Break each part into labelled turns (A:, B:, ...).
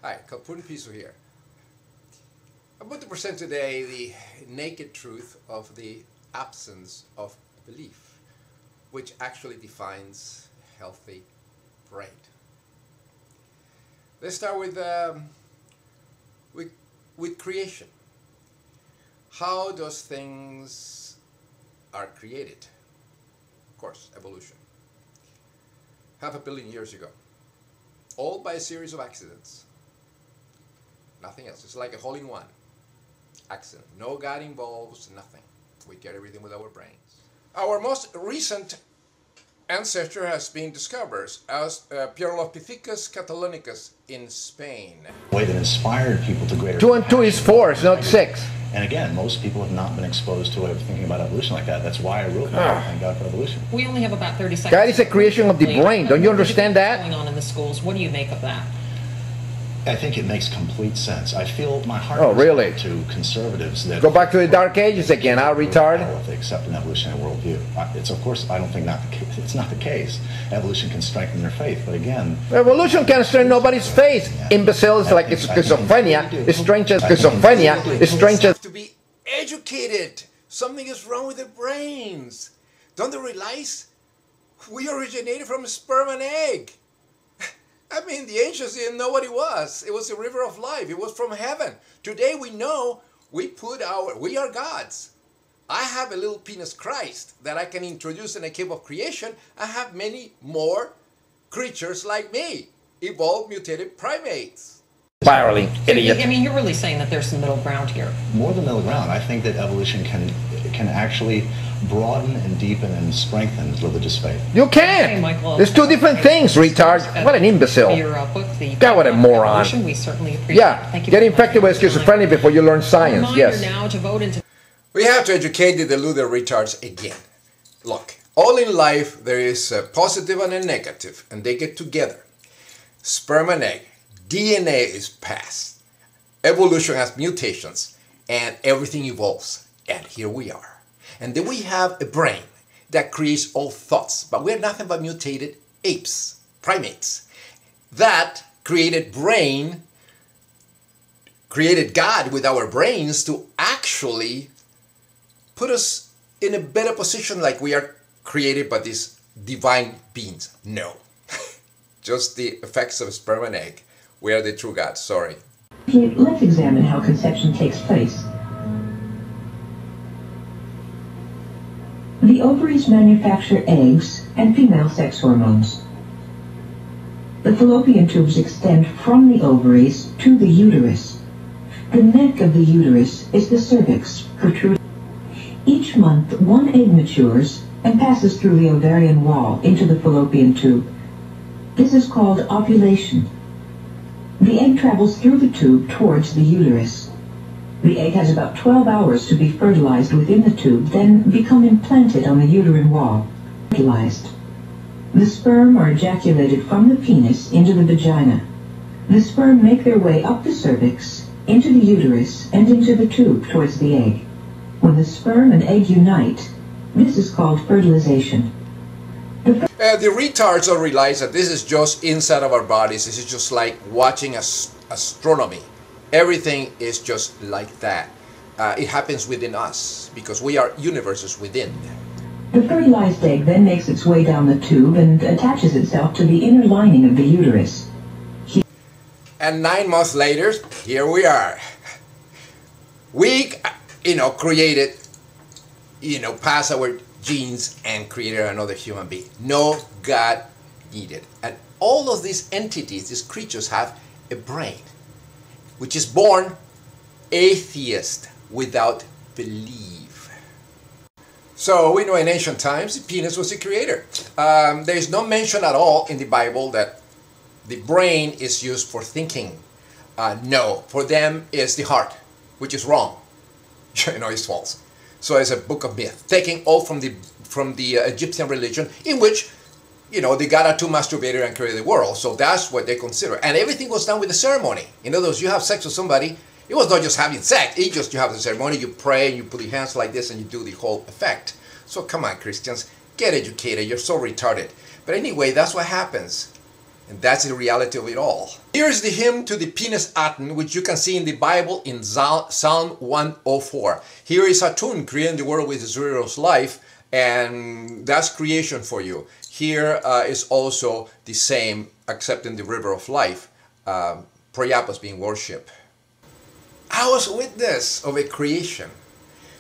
A: Hi, Kalpun Piso here. I'm going to present today the naked truth of the absence of belief, which actually defines a healthy brain. Let's start with creation. How those things are created? Of course, evolution. 500 million years ago. All by a series of accidents. Nothing else. It's like a hole-in-one. Accident. No God involves, nothing. We get everything with our brains. Our most recent ancestor has been discovered as Pithecanthropus catalonicus in Spain.
B: The way that inspired people to greater
C: 2 and 2 is 4, it's not 6.
B: And again, most people have not been exposed to thinking about evolution like that. That's why I wrote Thank God for Evolution.
D: We only have about 30 seconds.
C: God is a creation of the brain. Don't you understand that?
D: What's going on in the schools? What do you make of that?
B: I think it makes complete sense. I feel my heart
C: really?
B: To conservatives that
C: go back to the Dark Ages again. I'll retard.
B: If they accept an evolutionary worldview, it's of course I don't think it's not the case. Evolution can strengthen their faith, but again,
C: evolution can strengthen nobody's faith. Yeah. Imbeciles like schizophrenia, strange as schizophrenia, strange as
A: to be educated. Something is wrong with their brains. Don't they realize we originated from a sperm and egg? I mean, the ancients didn't know what it was. It was a river of life. It was from heaven. Today we know we are gods. I have a little penis Christ that I can introduce in a cave of creation. I have many more creatures like me, evolved mutated primates.
C: Spiraling idiot.
D: I mean, you're really saying that there's some middle ground here.
B: More than middle ground. I think that evolution can actually broaden and deepen and strengthen religious faith.
C: You can!
D: Michael,
C: there's two different things, retard. What an imbecile. God, what a moron.
D: We certainly appreciate
C: yeah,
D: Thank you
C: get infected with schizophrenia before you learn science, yes.
D: Now to vote into
A: we have to educate the deluded retards again. Look, all in life there is a positive and a negative, and they get together. Sperm and egg. DNA is passed. Evolution has mutations, and everything evolves. And here we are. And then we have a brain that creates all thoughts. But we're nothing but mutated apes, primates. That created God with our brains to actually put us in a better position like we are created by these divine beings. No. Just the effects of sperm and egg. We are the true gods. Sorry.
E: Let's examine how conception takes place. The ovaries manufacture eggs and female sex hormones. The fallopian tubes extend from the ovaries to the uterus. The neck of the uterus is the cervix, protruding. Each month, one egg matures and passes through the ovarian wall into the fallopian tube. This is called ovulation. The egg travels through the tube towards the uterus. The egg has about 12 hours to be fertilized within the tube, then become implanted on the uterine wall. Fertilized. The sperm are ejaculated from the penis into the vagina. The sperm make their way up the cervix, into the uterus, and into the tube towards the egg. When the sperm and egg unite, this is called fertilization.
A: The retards don't realize that this is just inside of our bodies. This is just like watching astronomy. Everything is just like that. It happens within us because we are universes within.
E: The fertilized egg then makes its way down the tube and attaches itself to the inner lining of the uterus.
A: And 9 months later, here we are. We, created, past our genes and created another human being. No God needed. And all of these entities, these creatures have a brain, which is born atheist, without belief. So we know in ancient times the penis was the creator. There is no mention at all in the Bible that the brain is used for thinking. No, for them it's the heart, which is wrong. It's false. So it's a book of myth, taking all from the Egyptian religion, in which the god Atu masturbated and created the world. So that's what they consider. And everything was done with a ceremony. In other words, you have sex with somebody, it was not just having sex, you have the ceremony, you pray, and you put your hands like this, and you do the whole effect. So come on, Christians, get educated, you're so retarded. But anyway, that's what happens. And that's the reality of it all. Here's the hymn to the penis Aten, which you can see in the Bible in Psalm 104. Here is a tune creating the world with Zero's life, and that's creation for you. Here is also the same, except in the river of life, Priapos being worshipped. I was witness of a creation,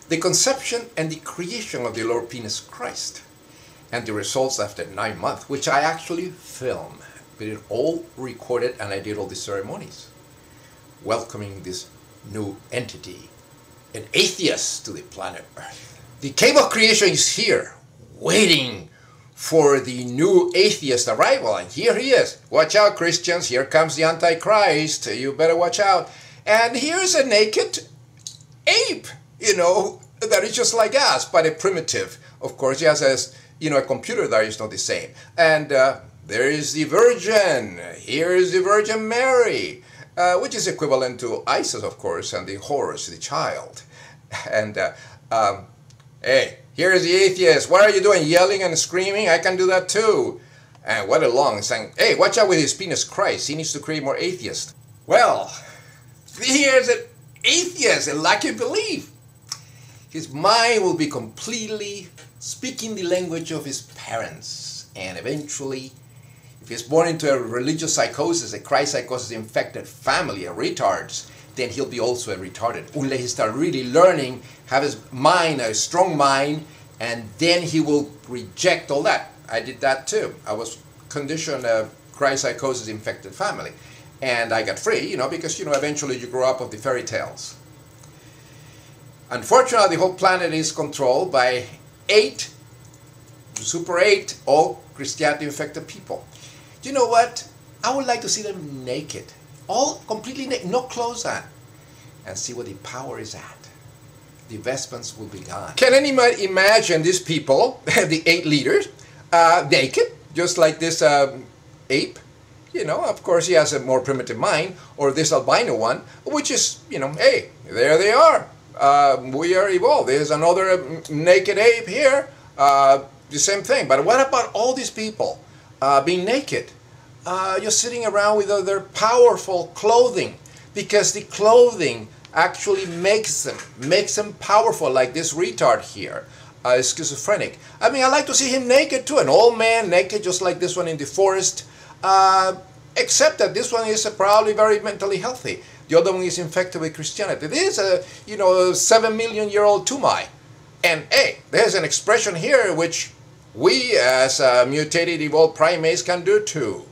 A: the conception and the creation of the Lord Penis Christ, and the results after 9 months, which I actually filmed. But it all recorded, and I did all the ceremonies, welcoming this new entity, an atheist, to the planet Earth. The cave of creation is here, waiting for the new atheist arrival, and here he is. Watch out, Christians, here comes the Antichrist, you better watch out. And here's a naked ape, you know, that is just like us, but a primitive. Of course, he has a computer that is not the same. And there is the Virgin. Here is the Virgin Mary, which is equivalent to Isis, of course, and the Horus, the child. And hey, here is the atheist. What are you doing? Yelling and screaming? I can do that too. And what a long saying, hey, watch out with his penis Christ. He needs to create more atheists. Well, here's an atheist, a lack of belief. His mind will be completely speaking the language of his parents, and eventually, if he's born into a religious psychosis, a christ-psychosis infected family of retards, then he'll be also a retarded, unless he starts really learning, have his mind, a strong mind, and then he will reject all that. I did that too. I was conditioned a christ-psychosis infected family, and I got free, because, eventually you grow up of the fairy tales. Unfortunately, the whole planet is controlled by 8, Super 8, all Christianity infected people. You know what? I would like to see them naked, all completely naked, no clothes on, and see what the power is at. The vestments will be gone. Can anybody imagine these people, the 8 leaders, naked, just like this ape? Of course he has a more primitive mind, or this albino one, which is, hey, there they are. We are evolved. There's another naked ape here. The same thing. But what about all these people being naked? Just sitting around with their powerful clothing, because the clothing actually makes them powerful, like this retard here, schizophrenic. I mean, I like to see him naked too, an old man naked, just like this one in the forest, except that this one is probably very mentally healthy. The other one is infected with Christianity. This is a 7 million year old Tumai. And hey, there's an expression here which we as mutated evolved primates can do too.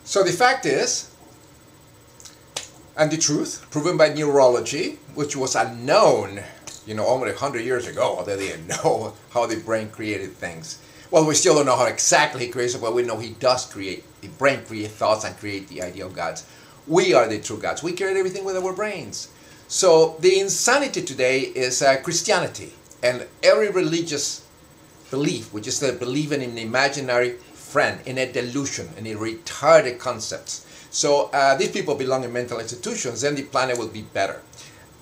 A: So the fact is, and the truth, proven by neurology, which was unknown, almost 100 years ago, that they didn't know how the brain created things. Well, we still don't know how exactly he creates it, but we know he does create. The brain creates thoughts and create the idea of gods. We are the true gods. We create everything with our brains. So the insanity today is Christianity and every religious belief, which is that believing in an imaginary friend, in a delusion, in a retarded concepts. So these people belong in mental institutions, then the planet will be better.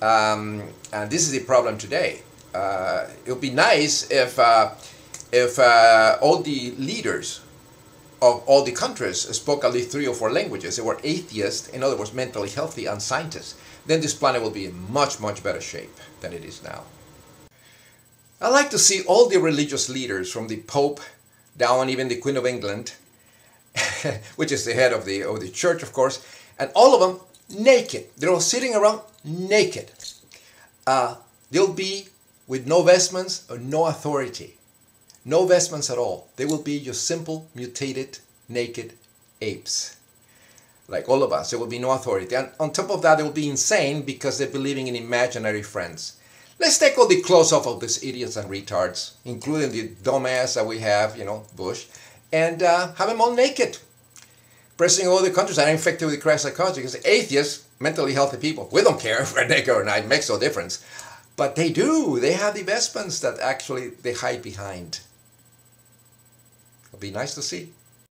A: And this is the problem today. It would be nice if all the leaders of all the countries spoke at least 3 or 4 languages. They were atheists, in other words, mentally healthy, and scientists. Then this planet will be in much, much better shape than it is now. I like to see all the religious leaders, from the Pope down even the Queen of England, which is the head of the church, of course, and all of them naked. They're all sitting around naked. They'll be with no vestments or no authority. No vestments at all. They will be just simple, mutated, naked apes. Like all of us, there will be no authority. And on top of that, they will be insane because they're believing in imaginary friends. Let's take all the clothes off of these idiots and retards, including the dumbass that we have, Bush, and have them all naked. President of all the countries are infected with christ-psychosis, because atheists, mentally healthy people, we don't care if we're naked or not, it makes no difference. But they do. They have the vestments that actually they hide behind. It'll be nice to see.